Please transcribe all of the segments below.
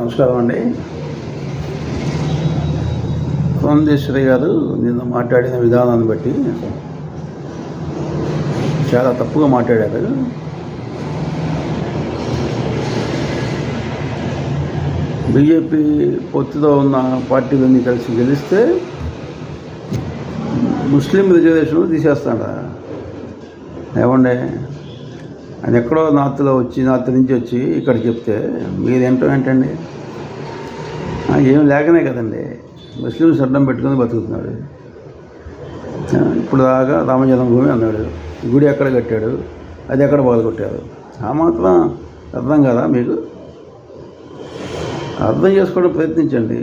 నమస్కారం అండి. పురంధేశ్వరి గారు నిన్న మాట్లాడిన విధానాన్ని బట్టి చాలా తప్పుగా మాట్లాడారు. బీజేపీ పొత్తులో ఉన్న పార్టీలన్నీ కలిసి గెలిస్తే ముస్లిం రిజర్వేషన్ తీసేస్తాడా? ఏమండే, ఆయన ఎక్కడో నార్త్ నుంచి వచ్చి ఇక్కడ చెప్తే ఏంటండి? ఏం లేకనే కదండి ముస్లింస్ అడ్డం పెట్టుకుని బతుకుతున్నాడు. ఇప్పుడు దాకా రామజన్మభూమి అన్నాడు, గుడి ఎక్కడ కట్టాడు, అది ఎక్కడ బాధకొట్టారు. ఆ మాత్రం అర్థం కదా మీకు? అర్థం చేసుకోవడం ప్రయత్నించండి.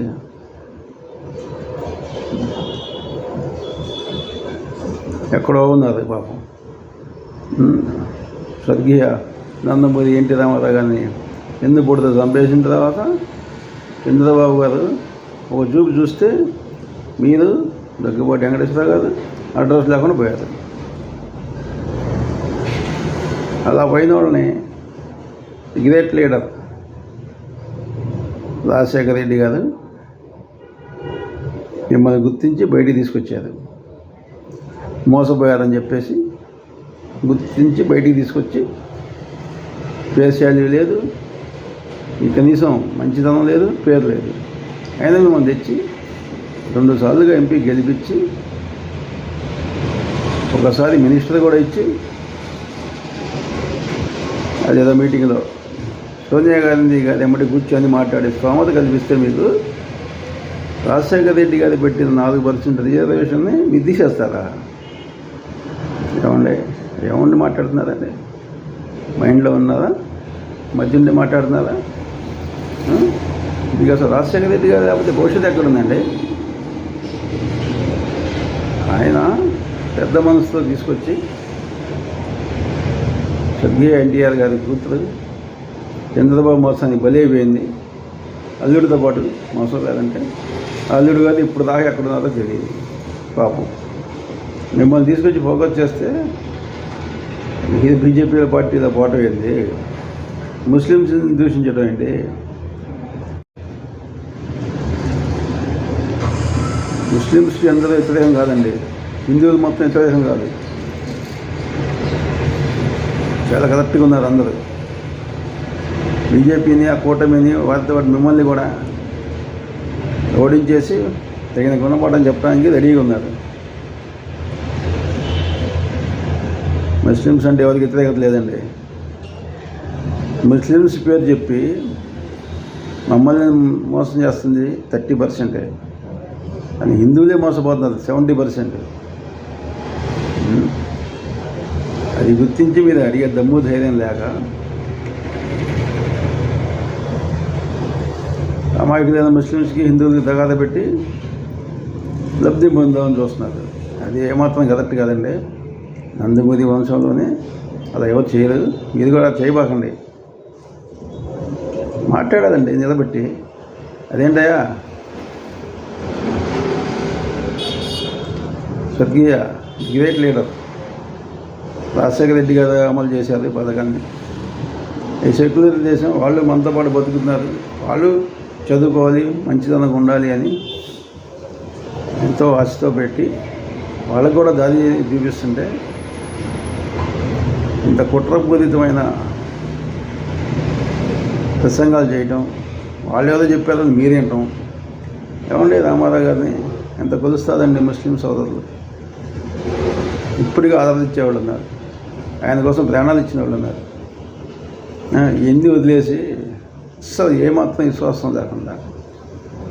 ఎక్కడో ఉన్నారు పాపం. స్వర్గీయ నందమూరి ఎన్టీ రామారావు గారిని ఎందుకు పుడితే చంపేసిన తర్వాత చంద్రబాబు గారు ఒక చూపు చూస్తే మీరు దగ్గుబాటి వెంకటేశ్వర గారు అడ్రస్ లేకుండా పోయారు. అలా పోయిన వాళ్ళని గ్రేట్ లీడర్ రాజశేఖర రెడ్డి గారు మిమ్మల్ని గుర్తించి బయటికి తీసుకొచ్చారు. మోసపోయారని చెప్పేసి గుర్తించి బయటికి తీసుకొచ్చి ఫేస్ వాల్యూ లేదు, ఈ కనీసం మంచితనం లేదు, పేరు లేదు. అయినా మిమ్మల్ని తెచ్చి 2 సార్లుగా ఎంపీ గెలిపించి ఒకసారి మినిస్టర్ కూడా ఇచ్చి అదేదో మీటింగ్లో సోనియా గాంధీ గారి ఎమ్మటి కూర్చొని మాట్లాడే స్తోమత కల్పిస్తే మీకు రాజశేఖర రెడ్డి గారు పెట్టిన 4% రిజర్వేషన్ని మీరు తీసేస్తారా? ఏమండి మాట్లాడుతున్నారండి? మైండ్లో ఉన్నారా? మధ్య ఉండి మాట్లాడుతున్నారా? ఇది అసలు రాజశేఖర రెడ్డి గారు లేకపోతే భవిష్యత్తు ఎక్కడ ఉందండి? ఆయన పెద్ద మనసుతో తీసుకొచ్చి స్వర్గీయ ఎన్టీఆర్ గారి కూతురు చంద్రబాబు మోసానికి బలైపోయింది. అల్లుడితో పాటు మోసం లేదంటే అల్లుడు గారు ఇప్పుడు దాకా ఎక్కడున్నారో తెలియదు పాపం. మిమ్మల్ని తీసుకొచ్చి ఫోకస్ చేస్తే ఇది బీజేపీ పార్టీలో పోవటం ఏంటి? ముస్లింస్ని దూషించడం ఏంటి? ముస్లింస్కి అందరూ వ్యతిరేకం కాదండి, హిందువులు మొత్తం వ్యతిరేకం కాదు. చాలా కరెక్ట్గా ఉన్నారు అందరూ. బీజేపీని, ఆ కూటమిని, వారితో పాటు మిమ్మల్ని కూడా ఓడించేసి తగిన గుణపాఠం చెప్పడానికి రెడీగా ఉన్నారు. ముస్లిమ్స్ అంటే ఎవరికి వ్యతిరేకత లేదండి. ముస్లిమ్స్ పేరు చెప్పి మమ్మల్ని మోసం చేస్తుంది 30%, అని హిందువులే మోసపోతున్నారు 70%. అది గుర్తించి మీరు అడిగే దమ్ము ధైర్యం లేక అమాయకులైన ముస్లిమ్స్కి హిందువులకి తగాద పెట్టి లబ్ధి పొందామని చూస్తున్నారు. అది ఏమాత్రం కరెక్ట్ కాదండి. నందమూరి వంశంలోనే అలా ఎవరు చేయలేదు, మీరు కూడా చేయబాకండి. మాట్లాడాలండి నిలబెట్టి. అదేంటయ్యా, స్వర్గీయ గ్రేట్ లీడర్ రాజశేఖర రెడ్డి గారు అమలు చేశారు ఈ పథకాన్ని. ఈ సెక్యులర్ దేశం, వాళ్ళు మనతో పాటు బతుకుతున్నారు, వాళ్ళు చదువుకోవాలి, మంచిదనంగా ఉండాలి అని ఎంతో ఆశతో పెట్టి వాళ్ళకు కూడా దారి చూపిస్తుంటే ఇంత కుట్రపూరితమైన ప్రసంగాలు చేయటం, వాళ్ళు ఏదో చెప్పారని మీరేంటాం. ఏమండి, రామారావు గారిని ఎంత కొలుస్తారండి ముస్లిం సోదరులు? ఇప్పటికీ ఆరాధించేవాళ్ళు ఉన్నారు, ఆయన కోసం ప్రాణాలు ఇచ్చిన వాళ్ళు ఉన్నారు. ఎన్ని వదిలేసి అసలు ఏమాత్రం విశ్వాసం లేకుండా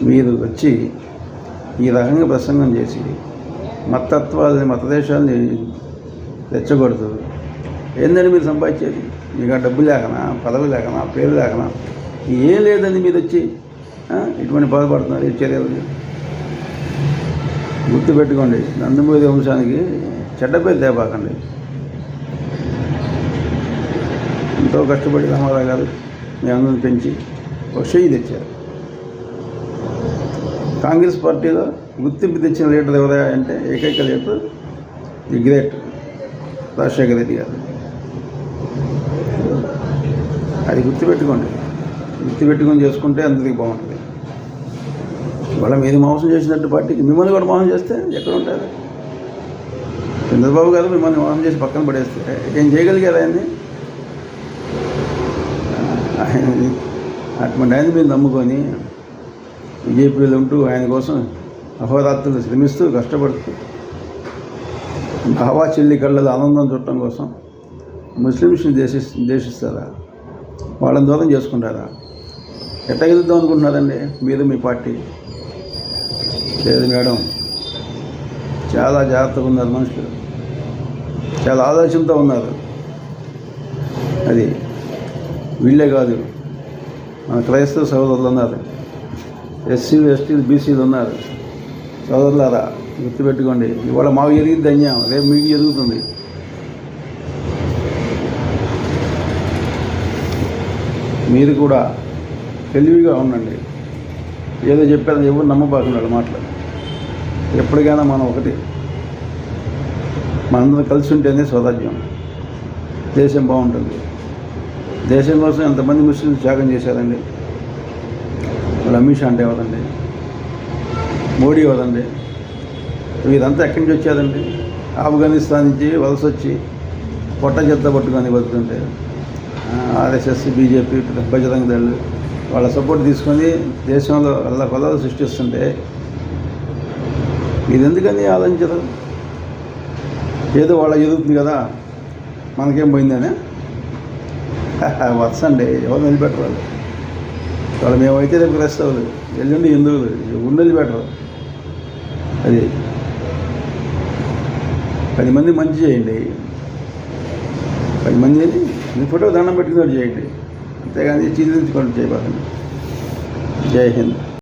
మీరు వచ్చి ఈ రకంగా ప్రసంగం చేసి మతత్వాలని, మతదేశాలని రెచ్చగొడుతూ ఏందని మీరు సంపాదించేది? మీకు ఆ డబ్బు లేకనా, పదవి లేకనా, పేరు లేకనా, ఏం లేదని మీరు వచ్చి ఇటువంటి బాధపడుతున్నారు. ఈ చర్యలు గుర్తుపెట్టుకోండి. నందమూరి వంశానికి చెడ్డ పేరు తేపాకండి. ఎంతో కష్టపడి రామారావు గారు మీ అందరిని పెంచి ఒక చెయ్యి తెచ్చారు. కాంగ్రెస్ పార్టీలో గుర్తింపు తెచ్చిన లీడర్ ఎవరా అంటే ఏకైక leader the great Rajasekhara Reddy గారు. అది గుర్తుపెట్టుకోండి. వృత్తి పెట్టుకొని చేసుకుంటే అందరికీ బాగుంటుంది. ఇవాళ మీరు మోసం చేసినట్టు పార్టీకి మిమ్మల్ని కూడా మోసం చేస్తే ఎక్కడ ఉంటారు? చంద్రబాబు గారు మిమ్మల్ని మోసం చేసి పక్కన పడేస్తే ఏం చేయగలిగారు ఆయన్ని? అటువంటి ఆయన మీరు నమ్ముకొని బీజేపీలో ఉంటూ ఆయన కోసం అహోరాత్రులు శ్రమిస్తూ కష్టపడుతూ బావా చెల్లి కళ్ళలో ఆనందం చూడటం కోసం ముస్లిమ్స్ని దేశిస్తారా? వాళ్ళని దూరం చేసుకుంటారా? ఎట్లా గెలుద్దాం అనుకుంటున్నారండి మీరు మీ పార్టీ? లేదు మేడం, చాలా జాగ్రత్తగా ఉన్నారు మనుషులు, చాలా ఆలోచనతో ఉన్నారు. అది వీళ్ళే కాదు, మన క్రైస్తవ సోదరులు ఉన్నారు, ఎస్సీలు ఎస్టీలు బీసీలు ఉన్నారు. సోదరులారా గుర్తుపెట్టుకోండి, ఇవాళ మాకు జరిగింది అన్యాయం, రేపు మీకు జరుగుతుంది. మీరు కూడా తెలివిగా ఉండండి. ఏదో చెప్పారని ఎవరు నమ్మబాకున్నాడు మాటలు. ఎప్పటికైనా మనం ఒకటి, మనందరం కలిసి ఉంటేనే స్వరాజ్యం, దేశం బాగుంటుంది. దేశం కోసం ఎంతమంది ముస్లింలు త్యాగం చేశారండి. వాళ్ళు అమిత్ షా అంటే ఎవరండి? మోడీ ఎవరండి? వీరంతా ఎక్కడి నుంచి వచ్చారండి? ఆఫ్ఘనిస్తాన్ నుంచి వలస వచ్చి పొట్ట చెత్త పట్టుకొని బతుకుంటే ఆర్ఎస్ఎస్, బీజేపీ, బజరంగ దళ్ వాళ్ళ సపోర్ట్ తీసుకొని దేశంలో వాళ్ళ కొలలు సృష్టిస్తుంటే మీరు ఎందుకని ఆలోచించరు? ఏదో వాళ్ళ ఎదుగుతుంది కదా, మనకేం పోయిందనే వత్సండి, ఎవరు నిలబెట్టరు. వాళ్ళు మేమైతే రేపు క్రైస్తవులు, ఎల్లుండి హిందువులు, ఉండేది బెటరు. అది 10 మంది మంచి చేయండి, 10 మందిని మీ ఫోటో దండం పెట్టుకున్నట్టు చేయండి, అంతేగాని చీదించుకోండి చేయబాకండి. జై హింద్.